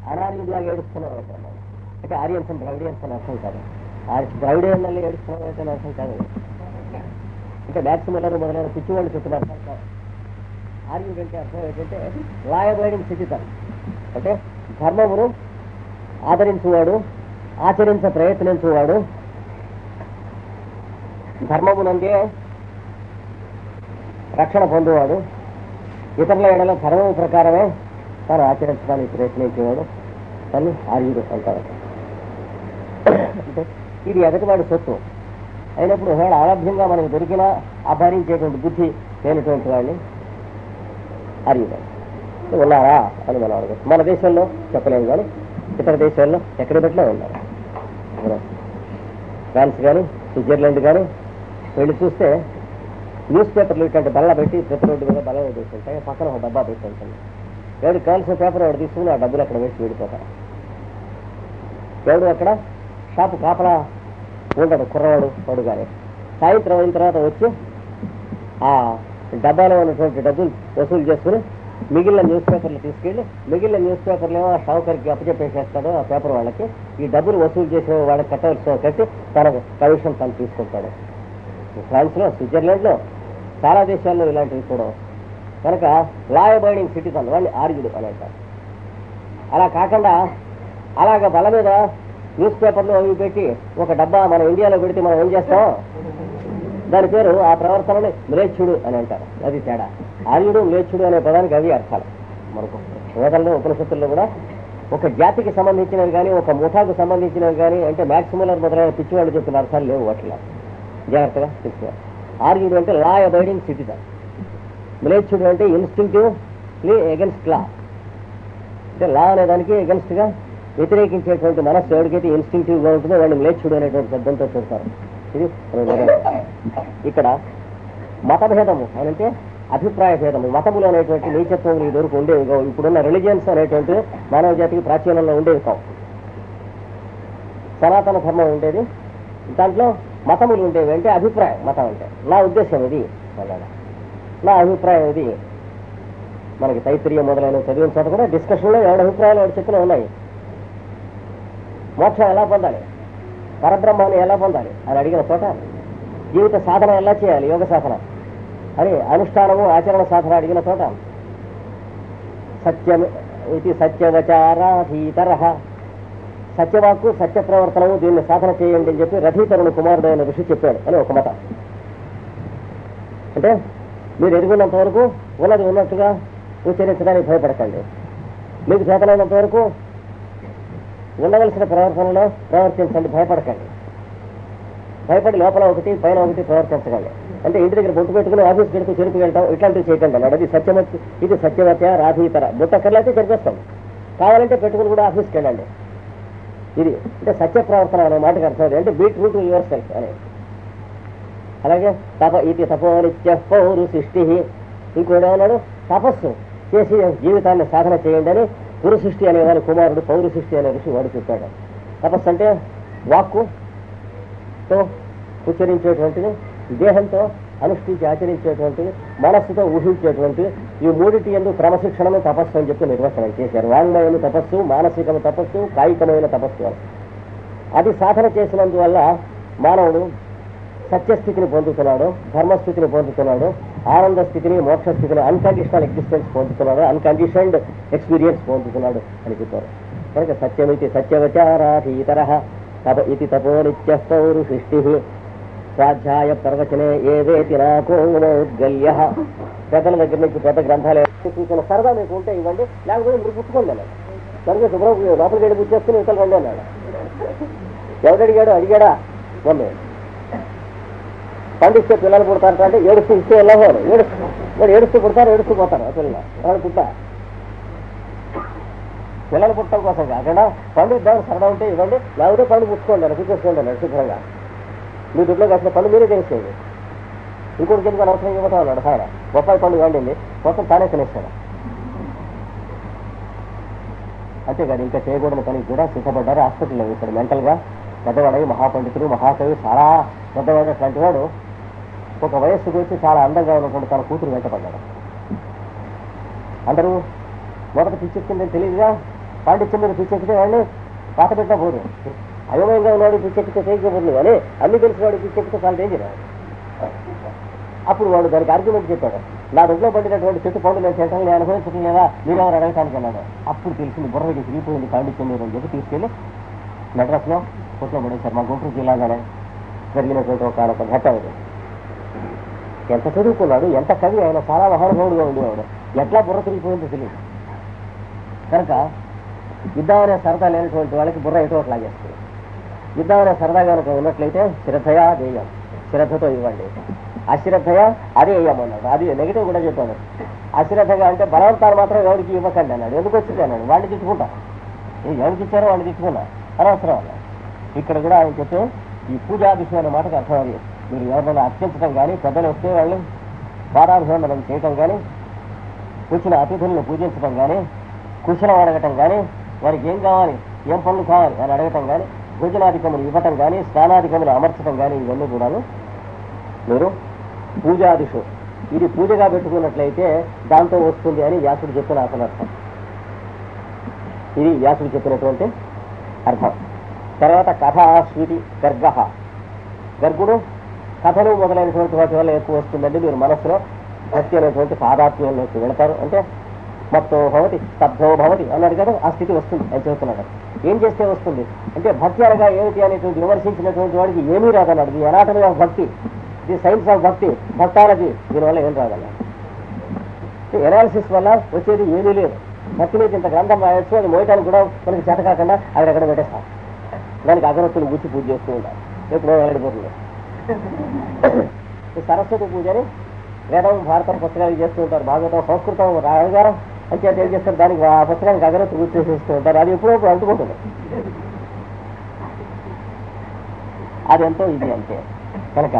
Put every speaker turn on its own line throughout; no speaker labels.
అనార్యుడిలాగా ఏడుస్తున్నావు అంటే ఆరియన్స్ and Dravidians అని అర్థం కాదు. ద్రవిడియన్ వల్ల ఏడుస్తున్నావు అయితే అర్థం కాదు. అంటే మ్యాక్సిమల్లర్ మొదలైన పిచ్చివాళ్ళు చెప్పిన అర్థం కాదు. ఆర్యుడు అంటే అర్థం ఏంటంటే లా అబైడింగ్ సిటిజన్, అంటే ధర్మమును ఆదరించువాడు, ఆచరించ ప్రయత్నించువాడు, ధర్మమునందే రక్షణ పొందేవాడు, ఇతరుల ఎడల ధర్మము ప్రకారమే తాను ఆచరించడానికి ప్రయత్నించేవాడు అని ఆర్యుడు అంటారు. అంటే ఇది ఎదటివాడు సొత్తు అయినప్పుడు ఒకవేళ ఆలభ్యంగా మనకు దొరికినా అపహరించేటువంటి బుద్ధి లేనటువంటి వాడిని ఆర్యుడు ఉన్నారా అని మనం అడగచ్చు. మన దేశంలో చెప్పలేము, కానీ ఇతర దేశాల్లో ఎక్కడ పెట్టినా ఉన్నారు. ఫ్రాన్స్ కానీ స్విట్జర్లాండ్ కానీ వెళ్ళి చూస్తే న్యూస్ పేపర్లు ఇట్లాంటి బల్ల పెట్టి ప్రతి రోడ్డు మీద బల్ల వేస్తుంటాయి, పక్కన ఒక డబ్బా పెట్టి ఉంటుంది. ఎవరు కావాల్సిన పేపర్ వాడు తీసుకుని ఆ డబ్బులు అక్కడ వేసి వెళ్ళిపోతారు. ఎవడు అక్కడ షాపు కాపలా ఉంటాడు, కుర్రవాడు వాడు. కానీ సాయంత్రం అయిన తర్వాత వచ్చి ఆ డబ్బాలో ఉన్నటువంటి డబ్బులు వసూలు చేసుకుని మిగిలిన న్యూస్ పేపర్లు తీసుకెళ్ళి మిగిలిన న్యూస్ పేపర్లు ఏమో ఆ షావుకరికి అప్పచెప్పేసేస్తాడు ఆ పేపర్ వాళ్ళకి. ఈ డబ్బులు వసూలు చేసే వాళ్ళకి కట్టవలసిన కట్టి తన కమిషన్ తను తీసుకుంటాడు. ఫ్రాన్స్లో, స్విట్జర్లాండ్లో, చాలా దేశాల్లో ఇలాంటివి కూడా. కనుక లా అబైడింగ్ సిటిజన్ వాళ్ళని ఆర్యుడు అని అంటారు. అలా కాకుండా అలాగ బల మీద న్యూస్ పేపర్లు అవి పెట్టి ఒక డబ్బా మన ఇండియాలో పెడితే మనం ఏం చేస్తాం, దాని పేరు ఆ ప్రవర్తనని మ్లేచ్ఛుడు అని అంటారు. అది తేడా. ఆర్యుడు మ్లేచ్ఛుడు అనే పదానికి అవి అర్థాలు. మనకు వేదాల్లో ఉపనిషత్తుల్లో కూడా ఒక జాతికి సంబంధించినవి కానీ ఒక ముఠాకు సంబంధించినవి కానీ అంటే మ్యాక్సిమల్లర్ మొదలైన పిచ్చివాళ్ళు చెప్పిన అర్థాలు లేవు వాటిలో. జాగ్రత్తగా తెలుసుకోవాలి. ఆర్యుడు అంటే లా అబైడింగ్ సిటిజన్, మ్లేచ్ఛుడు అంటే ఇన్స్టింక్టివ్లీ ఎగెన్స్ట్ లా, అంటే లా అనే దానికి ఎగెన్స్ట్ గా వ్యతిరేకించేటువంటి మనస్సు ఎవరికైతే ఇన్స్టింక్టివ్ గా ఉంటుందో వాడిని మ్లేచ్ఛుడు అనేటువంటి శబ్దంతో చూస్తారు. ఇది ఇక్కడ మతభేదము అంటే అభిప్రాయ భేదము, మతములు అనేటువంటి నీచత్వములు ఈ వరకు ఉండేవి కావు. ఇప్పుడున్న రిలీజియన్స్ అనేటువంటి మానవ జాతికి ప్రాచీనంలో ఉండేవి కావు. సనాతన ధర్మం ఉండేది, దాంట్లో మతములు ఉండేవి. అంటే అభిప్రాయం, మతం అంటే నా ఉద్దేశం ఇది, నా అభిప్రాయం ఇది. మనకి తైత్రీయ మొదలైన చదివిన చోట కూడా డిస్కషన్లో ఎవరి అభిప్రాయాలు ఎవరు చెప్పినా ఉన్నాయి. మోక్షం ఎలా పొందాలి, పరబ్రహ్మాన్ని ఎలా పొందాలి అని అడిగిన చోట జీవిత సాధన ఎలా చేయాలి, యోగ సాధన అని అనుష్ఠానము ఆచరణ సాధన అడిగిన చోట సత్యం ఇది సత్యవచారాధీతర, సత్యవాక్కు సత్య ప్రవర్తనము దీన్ని సాధన చేయండి అని చెప్పి రథీతరుని కుమారుడు అయిన ఋషి చెప్పాడు అని ఒక మతం. అంటే మీరు ఎదుగున్నంత వరకు ఉన్నది ఉన్నట్టుగా ఉచ్చరించడానికి భయపడకండి, మీకు చేతనైనంత వరకు ఉండవలసిన ప్రవర్తనలో ప్రవర్తించండి, భయపడకండి. భయపడి లోపల ఒకటి పైన ఒకటి ప్రవర్తించకండి. అంటే ఇంటి దగ్గర బొట్టు పెట్టుకుని ఆఫీస్కి వెళ్తూ చెరుకు వెళ్తాం, ఇట్లాంటివి చేయకండి అన్నాడు. అది ఇది సత్యవత్య రాధీతర. బొట్టు అక్కర్లైతే చెరిపేస్తాం, కావాలంటే పెట్టుకుని కూడా ఆఫీస్కి వెళ్ళండి. ఇది అంటే సత్య ప్రవర్తన అనే మాటకు అర్థం అంటే be true to yourself అనేది. అలాగే ఇది తపోనిత్య పౌరు సృష్టి. ఇంకోడేమన్నాడు, తపస్సు చేసి జీవితాన్ని సాధన చేయండి అని పురు సృష్టి అనేవారి కుమారుడు పౌరు సృష్టి అనే ఋషి వాడు చెప్పాడు. తపస్సు అంటే వాక్కుతో ఉచ్చరించేటువంటిది, దేహంతో అనుష్ఠించి ఆచరించేటువంటిది, మనస్సుతో ఊహించేటువంటిది. ఈ మూడిటి యందు క్రమశిక్షణను తపస్సు అని చెప్పి నిర్వచనం చేశారు. వాంగ్మయము తపస్సు, మానసికము తపస్సు, కాయికమైన తపస్సు అని. అది సాధన చేసినందువల్ల మానవుడు సత్యస్థితిని పొందుతున్నాడు, ధర్మస్థితిని పొందుతున్నాడు, ఆనంద స్థితిని, మోక్ష స్థితిని, అన్కండిషనల్ ఎగ్జిస్టెన్స్ పొందుతున్నాడు, అన్కండిషన్డ్ ఎక్స్పీరియన్స్ పొందుతున్నాడు అని చెప్పారు. కనుక సత్యమితి సత్యవచారాధీతర ఇది తపోనిత్య పౌరు సృష్టి స్వాధ్యాయ ప్రవచనే ఏవేతి నాకోద్గల్య. పెద్దల దగ్గర నుంచి పెద్ద గ్రంథాలు సూచన సరదా మీకు ఉంటే ఇవ్వండి, లేకపోతే మీరు పుచ్చుకోండి అన్నాడు. కనుక శుభ్రం లోపలికి వెళ్ళి పుచ్చేసుకుని ఇతలు రండి అన్నాడు. ఎవడడిగాడు, అడిగాడా? మమ్మీ పండిస్తే పిల్లలు పుడతారట అంటే ఏడుస్తూ ఇస్తే ఎలా పోవాలి, ఏడుస్తూ పుడతారు, ఏడుస్తూ పోతారు. పిల్లలు వాడు పుట్ట పిల్లలు పుట్టడం కోసం కాకుండా పండు ఇద్దామని సరదా ఉంటే ఇవ్వండి, లేకపోతే పండు పుచ్చుకోండి అని పుచ్చేసుకోండి అన్నాడు శుభ్రంగా. మీ దుడ్లో కాసిన పండు మీరే తెలిసేది, ఇంకోటి ఎందుకు అవసరం ఇవ్వటం అన్నాడు. ఆయన బొప్పాయి పండు వండింది మొత్తం తానే తినేస్తాడు. అంతేకాదు ఇంకా చేయకూడని పనికి కూడా సిద్ధపడ్డారు హాస్పిటల్లో. ఇక్కడ మెంటల్గా పెద్దవాడై మహాపండితుడు, మహాకవి, చాలా పెద్దవాడు అట్లాంటి వాడు ఒక వయస్సుకు వచ్చి చాలా అందంగా ఉన్నటువంటి తన కూతురు వెంటపడ్డాడు. అందరూ మొదట పిచ్చెక్కిందని తెలియదుగా పాండిత్యం మీద పిచ్చెక్కితే వాడిని పాత పెట్టినా పోదు. అయోమయంగా ఉన్నాడు పిచ్చెక్కితే చేయకపోతుంది, కానీ అన్ని తెలిసిన వాడు పిచ్చెక్కితే చాలా డేంజర్. అప్పుడు వాడు దానికి ఆర్గ్యుమెంట్ చెప్పాడు, నా దొడ్లో పడినటువంటి చెట్టు పండు నేను తింటాను, నేను అనుభవించడం లేదా, మీరెవరు అడగటానికి అన్నాడు. అప్పుడు తెలిసింది బుర్రకి తిరిగిపోయింది పాండిత్యం మీద అని చెప్పి తీసుకెళ్ళి మెడ్రాస్లో కొట్లో పడేశారు. మా గుంటూరు జిల్లాగానే జరిగినటువంటి ఒక ఘట్టం అది. ఎంత చదువుకున్నాడు, ఎంత కవి, ఆయన చాలా మహానుభావుడుగా ఉండేవాడు. ఎట్లా బుర్ర తిరిగిపోయిందో తెలియదు. కనుక యుద్ధం అనే సరదా లేనటువంటి వాళ్ళకి బుర్ర ఎటో లాగేస్తుంది. యుద్ధం అనే సరదా కనుక ఉన్నట్లయితే శ్రద్ధయా దేయం, శ్రద్ధతో ఇవ్వండి. అశ్రద్ధగా అదే వేయమన్నాడు. అది నెగిటివ్ కూడా చెప్పాడు. అశ్రద్ధగా అంటే బలవంతాలు మాత్రం ఎవరికి ఇవ్వకండి అన్నాడు. ఎందుకు వచ్చింది అన్నాడు, వాడిని తిట్టుకుంటా, ఎవరికి ఇచ్చారో వాడిని తిట్టుకున్నా, అనవసరం అన్నాడు. ఇక్కడ కూడా ఆయన చెప్పే ఈ పూజాభిషేకం అనే మాటకు అర్థం అది. మీరు ఎవరైనా అర్చించడం కానీ, పెద్దలు వస్తే వాళ్ళని పాదాభిషేకం చేయటం కానీ, కూర్చున్న అతిథులను పూజించడం కానీ, కుశలం అడగటం కానీ, వారికి ఏం కావాలి, ఏం పనులు కావాలి అని అడగటం కానీ, భోజనాధికములు ఇవ్వటం కానీ, స్నానాధికములు అమర్చడం కానీ, ఇవన్నీ కూడాను మీరు పూజాదిషు ఇది పూజగా పెట్టుకున్నట్లయితే దాంతో వస్తుంది అని వ్యాసుడు చెప్పిన అసలు అర్థం. ఇది వ్యాసుడు చెప్పినటువంటి అర్థం. తర్వాత కథ స్వీటి గర్గ, గర్గుడు కథలు మొదలైనటువంటి వాటి వల్ల ఎక్కువ వస్తుందండి. మీరు మనస్సులో భక్తి అనేటువంటి తాదాత్మ్యంలోకి వెళతారు. అంటే మత్తో భవతి స్తబ్ధో భవతి అన్నాడు కదా, ఆ స్థితి వస్తుంది అని చెబుతున్నాడు. ఏం చేస్తే వస్తుంది అంటే భక్తి అనగా ఏమిటి అనేటువంటి విమర్శించినటువంటి వాడికి ఏమీ రాదన్నాడు. ఇది ఎనాటమీ ఆఫ్ భక్తి, ఇది సైన్స్ ఆఫ్ భక్తి, భక్తాలజీ, దీనివల్ల ఏం రాదన్నాడు. ఎనాలిసిస్ వల్ల వచ్చేది ఏమీ లేదు. భక్తి మీద ఇంత గ్రంథం రాయొచ్చు, అది మోయటానికి కూడా మనకి చేత కాకుండా అక్కడెక్కడ పెట్టేస్తాం. దానికి అగరత్తులు గుచ్చి పూజ చేస్తూ ఉంటారు, ఎప్పుడో వెళ్ళిపోతుంది. సరస్వతి పూజని వేదం భారతం పుస్తకాలు చేస్తూ ఉంటారు. భాగవతం సంస్కృతం రాయగారం అని చేత ఏం చేస్తారు, దానికి ఆ పుస్తకానికి అగరత్తు గుర్తు చేసేస్తూ ఉంటారు. అది ఎప్పుడప్పుడు అంటుకుంటుంది. అది ఎంతో ఇది అంతే. కనుక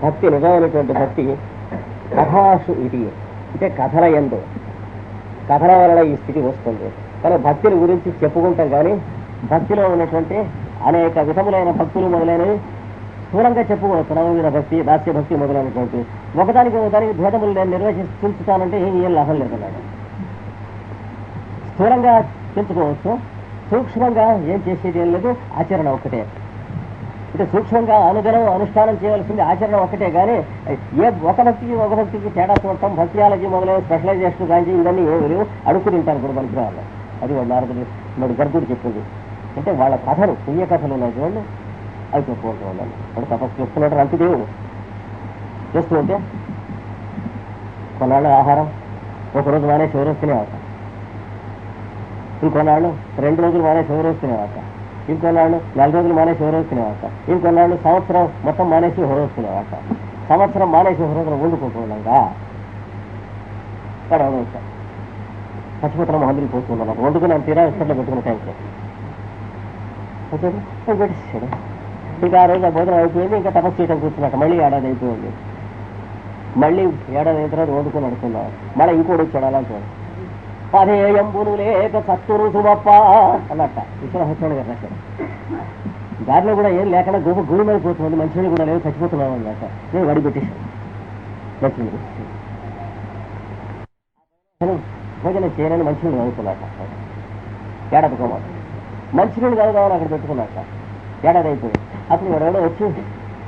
భక్తి నిజమైనటువంటి భక్తి కథాసు ఇది, అంటే కథల యందు, కథల వలన ఈ స్థితి వస్తుంది. కానీ భక్తిని గురించి చెప్పుకుంటాం కానీ భక్తిలో ఉన్నటువంటి అనేక విధములైన భక్తులు మొదలైనవి స్థూలంగా చెప్పుకోవచ్చు. నవవిధ భక్తి, దాస్య భక్తి మొదలైనటువంటి ఒకదానికి భేదములు నేను నిర్వచించుతానంటే ఏం లాభం లేదన్నాడు. స్థూలంగా పెంచుకోవచ్చు, సూక్ష్మంగా ఏం చేసేది ఏం లేదు, ఆచరణ ఒక్కటే. అంటే సూక్ష్మంగా అనుదినం అనుష్ఠానం చేయవలసింది ఆచరణ ఒకటే. కానీ ఏ ఒక భక్తికి తేడా చూడటం, భక్తియాలజీ మొదలైన స్పెషలైజేషన్ కానీ ఇవన్నీ ఏమి లేవు, అడుక్కు తింటాను కూడా మనకి రావాలి. అది వాడు నారదుడు వాడు గర్గుడు చెప్పింది. అంటే వాళ్ళ కథలు, పుణ్య కథలు ఉన్నాయి చూడండి, అవి చెప్పుకుంటూ ఉండాలి. వాడు తపస్సు చేస్తున్నాడు, అంతే దేవుడు చేస్తూ ఉంటే కొన్నాళ్ళు ఆహారం ఒకరోజు మానేసి ఎవరు తినేవాక, ఇంకొన్నాళ్ళు 2 రోజులు మానేసి ఎవరు తినేవాక, ఇంకొన్నాళ్ళు 4 రోజులు మానేసి ఎవరు తినేవాక, ఇంకొన్నాళ్ళు సంవత్సరం మొత్తం మానేసి ఎవరు తినేవాక. సంవత్సరం మానేసి ఒక రోజున వండుకుంటూ ఉండగా వాడు వచ్చాడు, పచ్చిపోతున్న మొహందులు పోతున్నాడు. వండుకుని అంత తీరా ఇష్టంలో పెట్టుకున్న టైంకి పెట్టేసాడు. ఇంకా ఆ రోజు ఆ భోజనం అయిపోయింది, ఇంకా తపస్సు చేయడం కూర్చున్నట్టు. మళ్ళీ ఏడాది అయిపోయింది. మళ్ళీ ఏడాది అయిన తర్వాత వండుకొని అడుగుతున్నాడు. మళ్ళీ ఇంకోటి వచ్చాడు అలాంటి వాడు. పదేయంబులు లేక సత్తురు సుమప్ప అన్నట్ట విశ్వనాథస్వామి గారు రాశారు. దారిలో కూడా ఏం లేకుండా గుడి మీద పోతుంది, మంచినీళ్ళు కూడా లేవు, చచ్చిపోతున్నాను అన్నట్ట. నేను వడి పెట్టేశాను. మంచినీళ్ళు భోజనం చేయనని మంచినీళ్ళు చదువుతున్నట్ట. ఏడాది కోమాట మంచినీళ్ళు చదువుదామని అక్కడ పెట్టుకున్నట్ట. ఏడాది అయిపోయింది. అప్పుడు ఎవడో వచ్చి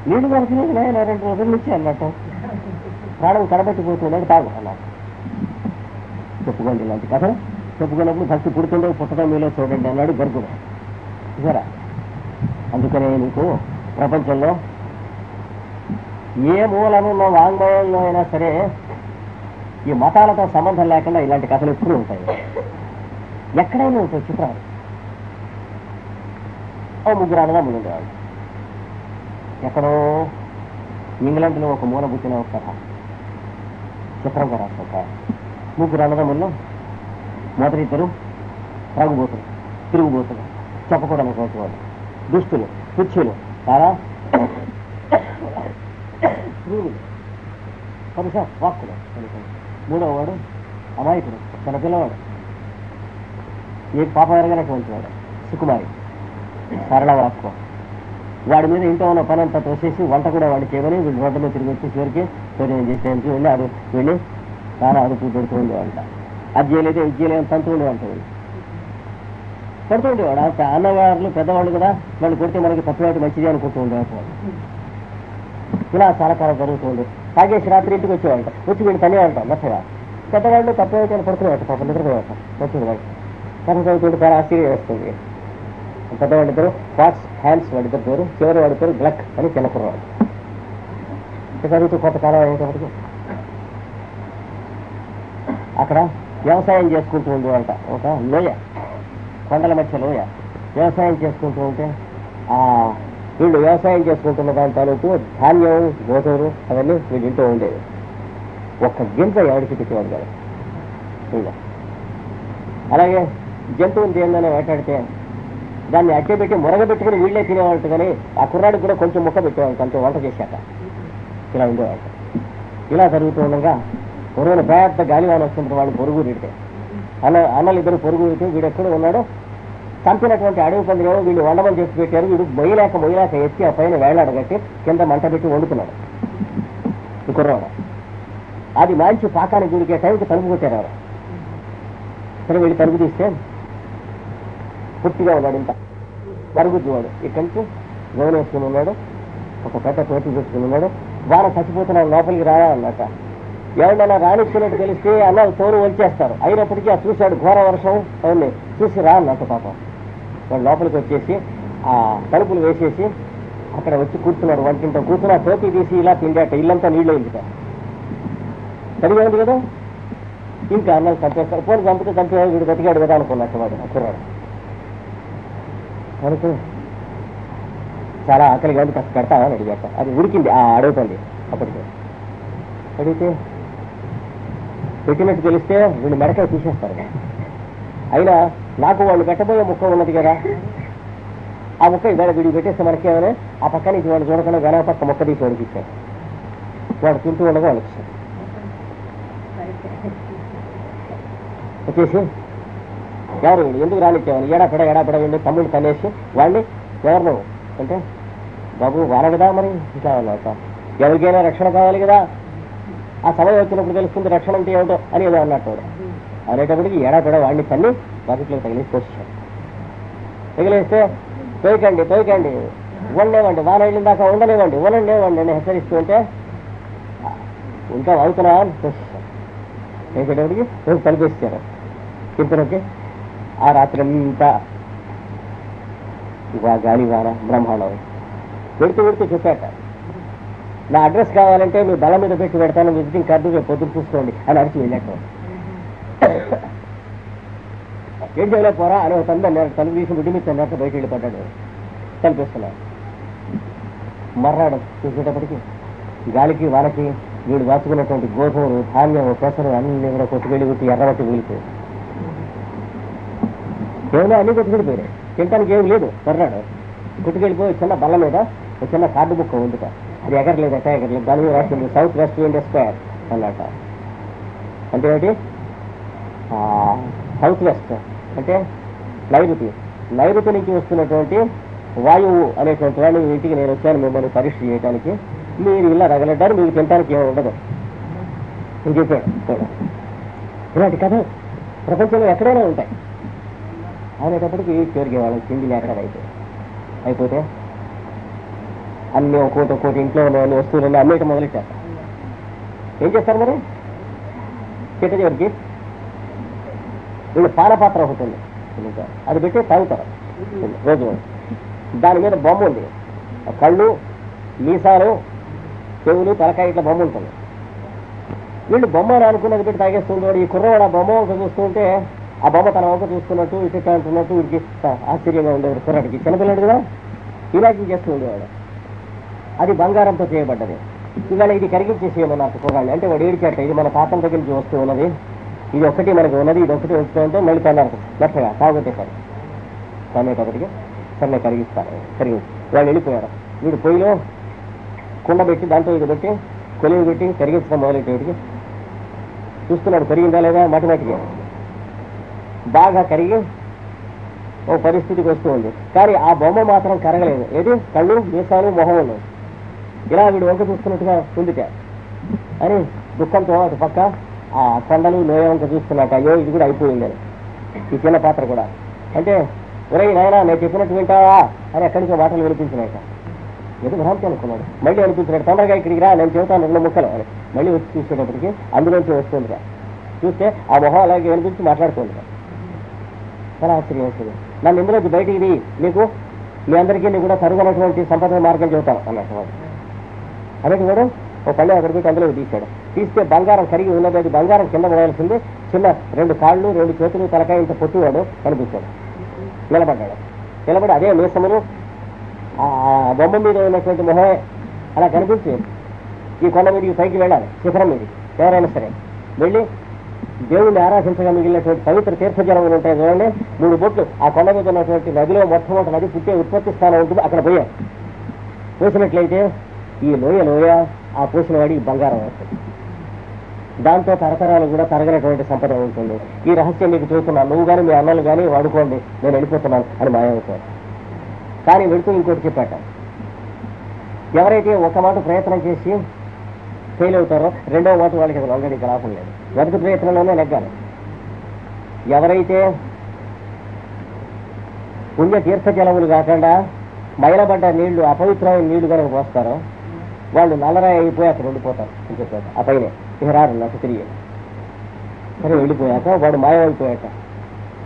నీళ్ళు కడుతున్నాయి నేను 2 రోజుల నుంచి అన్నట్టు, ప్రాణం కడబెట్టిపోతున్నాడు, తాగు అన్నట్టు. చెప్పుకోండి ఇలాంటి కథ. చెప్పుకున్నప్పుడు భక్తి పుడుతుందో పుట్టడం మీలో చూడండి అన్నాడు గర్గుడు. సరే, అందుకనే నీకు ప్రపంచంలో ఏ మూలనున్న వాంగ్మయంలో అయినా సరే ఈ మతాలతో సంబంధం లేకుండా ఇలాంటి కథలు ఎప్పుడూ ఉంటాయి. ఎక్కడైనా ఉంటాయి చిత్రాలు. 3 అన్నదమ్ములు ఉండేవాళ్ళు. ఎక్కడో ఇంగ్లాండ్లో ఒక మూల పుట్టిన ఒక కథ చిత్రంగా రాష్ట్ర 3 అన్నదమ్ముల్లో మొదటి 2 త్రాగుబోతులు, తిరుగుబోతులు, చెప్పకూడనటువంటి వాళ్ళు, దుస్తులు, పుచ్చులు, చాలా పరుష వాక్కులు. 3వ వాడు అమాయకుడు, తన పిల్లవాడు, ఏ పాప ఎరగనటువంటి వాడు, సుకుమారి, సరళ వాక్కు. వాడి మీద ఇంట్లో ఉన్న పని అంతా తోసేసి వంట కూడా వాడికి చేయమని వీళ్ళు రోడ్డులో తిరిగి వచ్చి చివరికి భోజనం చేసేందుకు వెళ్ళి చాలా అదుపు పెడుతూ ఉండేవంట. అది చేయలేదే ఇది చేయలేదని తంతు ఉండేవంట. పడుతూ ఉండేవాడు. అన్నవాళ్ళు పెద్దవాళ్ళు కదా, వాళ్ళు కొడితే మనకి తప్పేవాటి మంచిది అనుకుంటూ ఉండేవాడు. ఇలా చాలా కాలం జరుగుతుంది. తాగేసి రాత్రి ఇంటికి వచ్చేవాళ్ళ, వచ్చి వీళ్ళు తనేవాళ్ళం మెత్తగా. పెద్దవాళ్ళు తప్పేవాటి పడుకునేవాట, పాపం నిద్రపోయేవాట. వచ్చింది వాళ్ళు కథ చదువుతుంటే చాలా ఆశ్చర్యం వేస్తుంది. పెద్దవాళ్ళిద్దరు పాట్స్ హ్యాండ్స్ వాడిద్దరు పేరు, చివరి వాడి పేరు గ్లక్ అని చిన్నకుర్రవాడు. చదువుతూ కొంతకాలం అయ్యేటప్పటికి అక్కడ వ్యవసాయం చేసుకుంటూ ఉండేవాళ్ళ. ఒక లోయ, కొండల మధ్య లోయ, వ్యవసాయం చేసుకుంటూ ఉంటే వీళ్ళు వ్యవసాయం చేసుకుంటున్న దాని తాలూకు ధాన్యం గోటూరు అవన్నీ వీళ్ళు ఇంటూ ఉండేది. ఒక్క గింజ ఎవరికి పెట్టేవాడు కాదు వీళ్ళ. అలాగే జంతువులు దేనిలోనే వేటాడితే దాన్ని అట్టెపెట్టి మురగబెట్టుకుని వీళ్ళే తినేవాళ్ళు. కానీ ఆ కుర్రాడికి కూడా కొంచెం ముక్క పెట్టేవాళ్ళు అంతే వంట చేశాక. ఇలా ఉండేవాళ్ళు. ఇలా జరుగుతూ ఉండగా పొరుగున పెద్ద గాలివాన వస్తుంటే వాళ్ళు పొరుగు ఇడితే అన్నలు ఇద్దరు పొరుగు ఇడితే వీడు ఎక్కడ ఉన్నాడో చంపినటువంటి అడవి పందిరేమో వీళ్ళు వండమని చెప్పి పెట్టారు. వీడు మొయ్యలేక ఎత్తి ఆ పైన వేళ్లాడగట్టి కింద మంట పెట్టి వండుతున్నాడు ఈ కుర్రవాడు. అది మంచి పాకానికి గుడికే టైంకి తలుపు కొట్టారు ఎవరు. సరే వీళ్ళు తలుపు తీస్తే పుట్టిగా ఉన్నాడు, ఇంత మరుగుద్దువాడు. ఇక్కడి నుంచి గౌన్ వేసుకుని ఉన్నాడు, ఒక పెద్ద టోపీ పెట్టుకుని ఉన్నాడు. వాన చచ్చిపోతున్నాడు, లోపలికి రావా అన్నట్ట. ఎవరినైనా రానిస్తున్నట్టు తెలిస్తే అన్న తోరు వచ్చేస్తారు. అయినప్పటికీ ఆ చూశాడు ఘోర వర్షం అవన్నీ చూసి రా అన్నట్టు. పాపం వాడు లోపలికి వచ్చేసి ఆ తలుపులు వేసేసి అక్కడ వచ్చి కూర్చున్నాడు. వంటింటో కూర్చుని ఆ టోపీ తీసి ఇలా తిండాట. ఇల్లంతా నీళ్ళు అయింది సరిగా ఉంది కదా. ఇంకా అన్నలు చంపేస్తారు. పోనీ చంపితే చంపేవాడు, వీడు బతికాడు కదా అనుకున్నట్టు వాడు అక్కురాడు. అనుకు చాలా ఆకలిగా ఉంది, కాస్త పెడతావా అని అడిగాట. అది ఉడికింది, అడుగుతుంది. అప్పటికే అడిగితే పెట్టినట్టు తెలిస్తే వీళ్ళు మెడకాయ తీసేస్తారు. అయినా నాకు వాళ్ళు పెట్టబోయే ముక్క ఉన్నది కదా, ఆ ముక్క ఇవాళ వీడికి పెట్టేస్తే మనకేమని ఆ పక్క నుంచి వాళ్ళు చూడకుండా గన పక్క ముక్క తీసి వాడికి ఇచ్చారు. వాడు తింటూ ఉండగా వాళ్ళకి ఇచ్చారు. వచ్చేసి ఎవరు ఎందుకు రానిచ్చామని ఎడాపెడ వెళ్ళి తమ్ముడు తనేసి వాడిని ఎవరు అంటే బాబు వాన కదా మరి ఇంకా అన్నమాట. ఎవరికైనా రక్షణ కావాలి కదా, ఆ సమయం వచ్చినప్పుడు తెలుస్తుంది రక్షణ అంటే ఏమిటో అని ఏదో అన్నట్టు. అనేటప్పటికి ఎడాపెడ వాడిని తన్ని బకెట్లో తగిలి పోషించాడు. తగిలేస్తే తోయకండి ఉండలేవండి, వాన వెళ్ళిన దాకా ఉండలేవండి అని హెచ్చరిస్తూ ఉంటే ఇంకా అవుతున్నా అని పోషించాడు. వేసేటప్పటికి తలిపేసారు. ఇంతలోకి ఆ రాత్రి అంతా గాలి వాన బ్రహ్మాండం పెడుతూ చెప్పాట, నా అడ్రస్ కావాలంటే మీ బల మీద పెట్టి పెడతాను, విజిటింగ్ కార్డు రేపు పొద్దున చూసుకోండి అని అడిచి వెళ్ళాడు. ఏం చేయలేకపోరా అని ఒక తలుపు తీసి గుడ్డి మీద అన్నట్టు బయట వెళ్ళిపడ్డాడు. తలిపేస్తున్నాడు. మర్రాడు చూసేటప్పటికి గాలికి వానకి వీడు దాచుకున్నటువంటి గోధుమలు ధాన్యం పెసరు అన్ని కూడా కొట్టుకెళ్ళి కొట్టి ఎర్రబట్టి వీలిపోయాడు. ఏమైనా అన్ని కొట్టుకెళ్ళిపోయాయి, తినడానికి ఏమి లేదు. మర్రాడు కొట్టుకెళ్ళిపోయి చిన్న బల్ల మీద ఒక చిన్న కార్డు బుక్ ఉందిట. అది ఎగరలేదు. దాని మీద రాసింది సౌత్ వెస్ట్ ఇండియా స్క్వేర్ అన్నట. అంటే ఏంటి సౌత్ వెస్ట్ అంటే నైరుతి నుంచి వస్తున్నటువంటి వాయువు అనేటువంటి వాడిని ఇంటికి నేను వచ్చాను మిమ్మల్ని పరీక్ష చేయడానికి. మీరు ఇలా రగలడ్డారు, మీకు తినడానికి ఏమి ఉండదు అని చెప్పాడు. ఇలాంటి కథ ప్రపంచంలో ఎక్కడైనా ఉంటాయి. అనేటప్పటికి చివరికి వాళ్ళకి తిండి లేక అయిపోతే అన్ని ఒక్కోటి ఇంట్లో ఉన్న అన్ని వస్తువులన్నీ అమ్మేయటం మొదలెట్టారు. ఏం చేస్తారు మరి? చిట్ట చివరికి వీళ్ళు పానపాత్ర ఒకటి ఉంది, అది పెట్టి తాగుతారు రోజు. దాని మీద బొమ్మ ఉంది, కళ్ళు మీసాలు చెవులు తలకాయ ఇట్లా బొమ్మ ఉంటుంది. వీళ్ళు బొమ్మ అని అనుకున్నది పెట్టి తాగేస్తుంటాడు. ఈ కుర్రవాడు ఆ బొమ్మ ఒక చూస్తుంటే ఆ బొమ్మ తన వంక చూస్తున్నట్టు ఇటు అంటున్నట్టు వీడికి ఆశ్చర్యంగా ఉండేవాడు. కుర్రాడికి చిన్నపిల్లడు కదా, ఇలాంటి చేస్తూ ఉండేవాడు. అది బంగారంతో చేయబడ్డది. ఇవాళ ఇది కరిగించేసేయమన్నారు కుర్రాడిని. అంటే వాడు ఏడిచేట, ఇది మన తాతల దగ్గర నుంచి వస్తూ ఉన్నది, ఇది ఒక్కటి మనకు ఉన్నది, ఇది ఒకటి వస్తుందంటే మళ్ళీ తన్నారు మెత్తగా తాగొట్టేశారు. తనేటప్పటికి సరే కరిగిస్తారు. వాళ్ళు వెళ్ళిపోయారు. వీడు పొయ్యిలో కుండ పెట్టి దాంట్లో ఇది పెట్టి కొలివి పెట్టి కరిగించడం మొదలెట్టేటికి చూస్తున్నాడు. కరిగిందా లేదా మాటికి బాగా కరిగి ఓ పరిస్థితికి వస్తూ ఉంది. కానీ ఆ బొమ్మ మాత్రం కరగలేదు. ఏది కళ్ళు మీసాలు మొహం ఉన్నాయి. ఇలా వీడు వంక చూస్తున్నట్టుగా ఉందిట అని దుఃఖంతో అటు పక్క ఆ కొండలు లోయ వంక చూస్తున్నట్టు, అయ్యో ఇది కూడా అయిపోయిందని ఈ చిన్న పాత్ర కూడా. అంటే ఒరే నాయనా నేను చెప్పినట్టు వింటావా అని ఎక్కడి నుంచో మాటలు వినిపించినాక ఏదో భ్రాంతి అనుకున్నాడు. మళ్ళీ అనిపించినాడు, తొందరగా ఇక్కడికి రా నేను చెబుతాను 2 ముక్కలు అని. మళ్ళీ వచ్చి చూసేటప్పటికి అందులోంచి వస్తుందిగా. చూస్తే ఆ మొహం అలాగే అనిపించి మాట్లాడుతుందిగా. చాలా ఆశ్చర్యం వస్తుంది. నన్ను ఇందులోంచి బయటికి నీకు మీ అందరికీ నీకు కూడా తరుగనటువంటి సంపద మార్గం చెబుతాను అన్నట్టు వాడు. అనేది వాడు ఓ పళ్ళు అక్కడ పెట్టి అందులో తీశాడు. తీస్తే బంగారం కరిగి ఉన్నది. అది బంగారం కింద పడాల్సింది. చిన్న 2 కాళ్ళు 2 చేతులు తలకాయ ఇంత పొట్టువాడు కనిపించాడు. నిలబడ్డాడు. నిలబడి అదే మీసములు ఆ బొమ్మ మీద ఉన్నటువంటి మొహమే అలా కనిపించి ఈ కొండ మీదకి పైకి వెళ్ళాలి, శిఖరం మీదకి ఎవరైనా సరే వెళ్ళి దేవుణ్ణి ఆరాధించగా మిగిలినటువంటి పవిత్ర తీర్థజలములు ఉంటాయి చూడండి, 3 బొట్లు ఆ కొండ మీద ఉన్నటువంటి నదిలో మొట్టమొదటి నది పుట్టే ఉత్పత్తి స్థానం ఉంటుంది, అక్కడ పోయారు. పోసినట్లయితే ఈ లోయ ఆ పోసిన వాడి బంగారం వస్తుంది. దాంతో తరతరాలు కూడా తరగనటువంటి సంపద ఉంటుంది. ఈ రహస్యం మీకు చూస్తున్నాను, నువ్వు కానీ మీ అన్నలు కానీ వాడుకోండి, నేను వెళ్ళిపోతున్నాను అని మాయవుతాడు. కానీ వెళుతూ ఇంకోటి చెప్పాట, ఎవరైతే ఒక మాట ప్రయత్నం చేసి ఫెయిల్ అవుతారో 2వ మాట వాళ్ళకి అది ఆల్రెడీ లాభం లేదు. మొదటి ప్రయత్నంలోనే నెగ్గాలి. ఎవరైతే పుణ్య తీర్థజలములు కాకుండా మైలబడ్డ నీళ్లు అపవిత్రమైన నీళ్లు కనుక పోస్తారో వాళ్ళు నల్లరాయి అయిపోయి అక్కడ ఉండిపోతారు అని చెప్పారు. ఆ పైనే ఇహరారు నాకు తిరిగి సరే వెళ్ళిపోయాక వాడు మాయమైపోయాక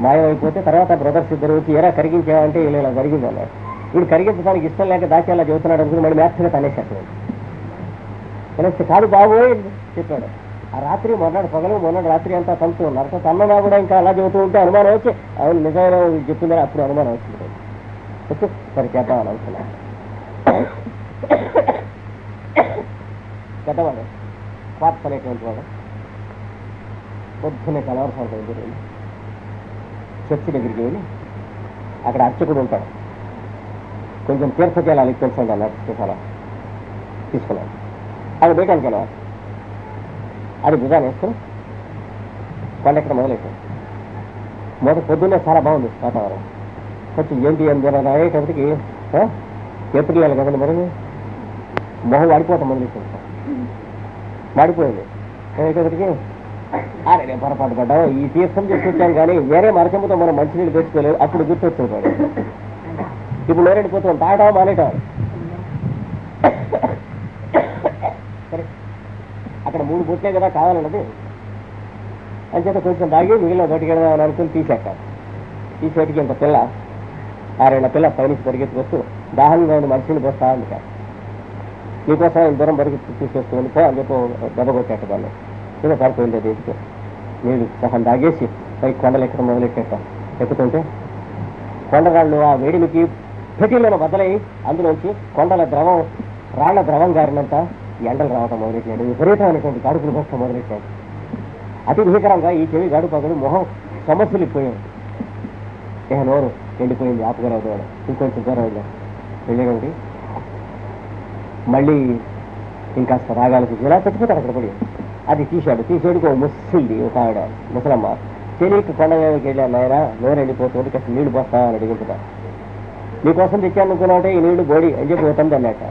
మాయమైపోతే తర్వాత బ్రదర్స్ ఇద్దరు వచ్చి ఎరా కరిగించావంటే ఇలా జరిగింది అన్నాడు. వీడు కరిగించడానికి ఇష్టం లేక దాచేలా చెబుతున్నాడు అనుకుని మళ్ళీ మ్యాథ్స్గా తనేసేస్తాడు. తనేస్తే కాదు బాబోయ్ చెప్పాడు. ఆ రాత్రి మొన్నటి పగలు మొన్నటి రాత్రి అంతా తలుతూ ఉన్నారు. తన్నగా కూడా ఇంకా అలా చెబుతూ ఉంటే అనుమానం వచ్చి అవును నిజమైన చెప్పిందని అప్పుడు అనుమానం వచ్చింది. వచ్చి సరే చేద్దామని అనుకున్నాను. పెద్దవాడు స్వార్థ అనేటువంటి వాడు పొద్దున్నే కలవరసం దగ్గర వెళ్ళి చర్చి దగ్గరికి వెళ్ళి అక్కడ అర్చకుడు ఉంటాడు. కొంచెం తీర్థజలాలు తెలుసండి అన్న తీర్థాలం తీసుకున్నాను. అది బయటానికి వెళ్ళాలి. అది భుజాన్ని వేసుకుని కొండెక్కడ మొదలెట్టాడు. పొద్దున్నే చాలా బాగుంది వాతావరణం. కొంచెం ఏంటి అని అయ్యేటప్పటికి ఏప్రిల్ నెల కదండి మరి మొహం వాడిపోతాం మొదలెట్టాను. మాడిపోయింది. అయ్యేటప్పటికి అరే నేను పొరపాటు పడ్డావు, ఈ తీర్థం చేసుకొచ్చాను కానీ వేరే మరచెంపుతో మనం మంచినీళ్ళు తెచ్చుకోలేదు. అప్పుడు గుర్తొచ్చేవాడు. ఇప్పుడు నేరెండిపోతాం తాగటం మానేటం. సరే అక్కడ 3 బొట్లే కదా కావాలన్నది అని చేత కొంచెం తాగి మిగిలిన బయటికి వెళ్దామని అనుకుని తీసేటికి ఇంత పిల్ల 6 ఏళ్ల పిల్ల పైనుంచి పరిగెత్తుకొస్తూ దాహంగా ఉండి మనిషిని పోస్తా ఉంది కాదు నీకోసం ఇంత దూరం పరిగెత్తి తీసేస్తూ ఉండిపో అని చెప్పి దెబ్బ కొట్టేట వాళ్ళు ఏదో పడిపోయింది. తీసుకు నీళ్ళు సహం తాగేసి పైకి కొండలు ఎక్కడం మొదలెట్టేట. ఎక్కుతుంటే కొండరాళ్ళు ఆ వేడిమికి పెటీలను బద్దలై అందులోంచి కొండల ద్రవం రాళ్ల ద్రవం గారినంత ఎండలు రావటం మొదలెట్టాడు. విపరీతమైనటువంటి గాడుపులు పోవటం మొదలెట్టాడు. అతి భీకరంగా ఈ చెవి గాడుపగడు మొహం సమస్యలిపోయాడు. నోరు ఎండిపోయింది. ఆపుకోలేదు వాడు. ఇంకొంచెం దూరం వెళ్ళేటువంటి మళ్ళీ ఇంకాస్త రాగాలకు ఇలా చచ్చిపోతాడు అక్కడ పడి. అది తీసాడుకి ఒక ముసలిది ఒక ఆవిడ ముసలమ్మ తెలియక కొండ మీదకి వెళ్ళాను నాయన నోరు ఎండిపోతుంది కాస్త నీళ్లు పోస్తా అని అడిగిందా. నీకోసం తెచ్చాను అనుకున్నావుంటే ఈ నీళ్లు బోడి అని చెప్పి పోతుంది అన్నట్ట.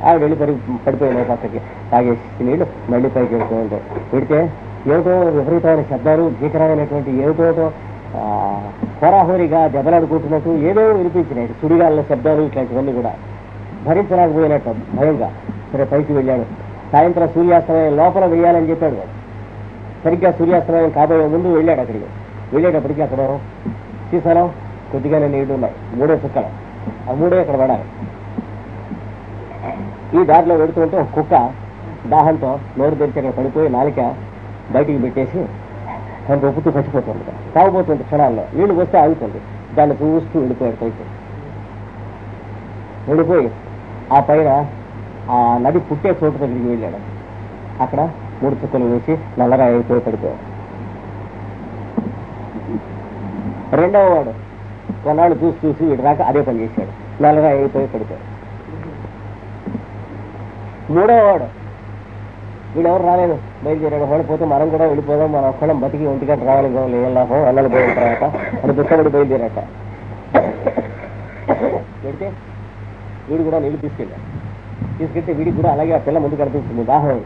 ఆవిడ వెళ్ళి పడిపోయినాయి పక్కకి తాగేసి నీళ్లు మళ్ళీ పైకి వెళ్తూ ఉంటాయి. పెడితే ఏమిటో విపరీతమైన శబ్దాలు భీకరమైనటువంటి ఏమిటో హోరాహోరీగా దెబ్బలాడుకుంటున్నట్టు ఏదో వినిపించినాయి. సుడిగాళ్ళ శబ్దాలు ఇట్లాంటివన్నీ కూడా భరించలేకపోయినట్టు భయంగా. సరే పైకి వెళ్ళాడు. సాయంత్రం సూర్యాస్తమయం లోపల వేయాలని చెప్పాడు వాడు. సరిగ్గా సూర్యాస్తమయం కాబోయే ముందు వెళ్ళాడు అక్కడికి. వెళ్ళేటప్పటికి అక్కడ సీసాలో కొద్దిగానే నీళ్లు ఉన్నాయి. 3 చుక్కలు. ఆ 3 అక్కడ పడాలి. ఈ దారిలో వెడుతుంటే ఒక కుక్క దాహంతో నోరు తెరిచి అక్కడ పడిపోయి నాలిక బయటికి పెట్టేసి దాన్ని ఒప్పుతూ చచ్చిపోతుంది. తాగుపోతుంది క్షణాల్లో. నీళ్లు వస్తే ఆగుతుంది. దాన్ని చూస్తూ వెళ్ళిపోయాడు పైకి. వెళ్ళిపోయి ఆ పైన ఆ నది పుట్టే చోటు దగ్గరికి వెళ్ళాడు. అక్కడ 3 చుక్కలు వేసి నల్లరాయి అయిపోయి పడిపోయాడు. 2వ వాడు కొన్నాళ్ళు చూసి వీడు రాక అదే పని చేశాడు. నల్లరాయి అయిపోయి పడిపోయాడు. 3వ వాడు వీడెవరు రాలేదు, బయలుదేరాడు. ఓడిపోతే మనం కూడా వెళ్ళిపోదాం, మన ఒక్కడం బతికి 1 గంట రావాలి ఏం లాభం అన్నలు పోయిన తర్వాత అది దుఃఖపడి బయలుదేరాట. పెడితే వీడు కూడా నీళ్ళు తీసుకెళ్తే వీడికి కూడా అలాగే ఆ పిల్ల ముందు కనిపిస్తుంది. దాహం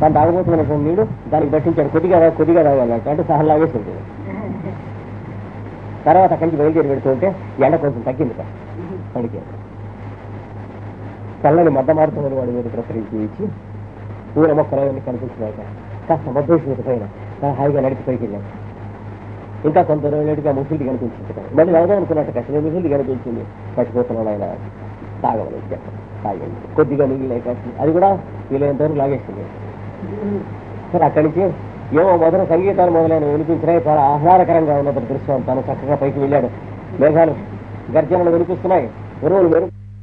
దాన్ని తాగబోతున్నటువంటి నీళ్ళు దానికి పట్టించాడు. కొద్దిగా తాగాలన్నట్టు అంటే సహా లాగేసి ఉంటుంది. తర్వాత అక్కడి నుంచి బయలుదేరి పెడుతూ ఉంటే ఎండ కొంచెం తగ్గింది సార్ పడికి. చల్లని మద్ద మారుతున్న వాడి మీద ప్రసరించి ఇచ్చి పూల మొక్కలు కనిపించినాక కాస్త మద్దతు పైన హాయిగా నడిచి పైకి వెళ్ళాను. ఇంకా కొంత రోజులుగా ముసలిది కనిపించింది. మళ్ళీ వెళ్దాం అనుకున్నట్టు కష్టం ముసలిది కనిపించింది. పచ్చిపోతున్నాడు ఆయన. తాగమని తాగండి కొద్దిగా మిగిలిన కాసి అది కూడా వీలైనంత వరకు లాగేస్తుంది. సరే అక్కడి నుంచి ఏమో మొదలు సంగీతాలు మొదలైన వినిపించినాయి. చాలా ఆహ్లాదకరంగా ఉన్నది దృశ్యం. తను చక్కగా పైకి వెళ్ళాడు. మేఘాలు గర్జనలు వినిపిస్తున్నాయి. గురువులు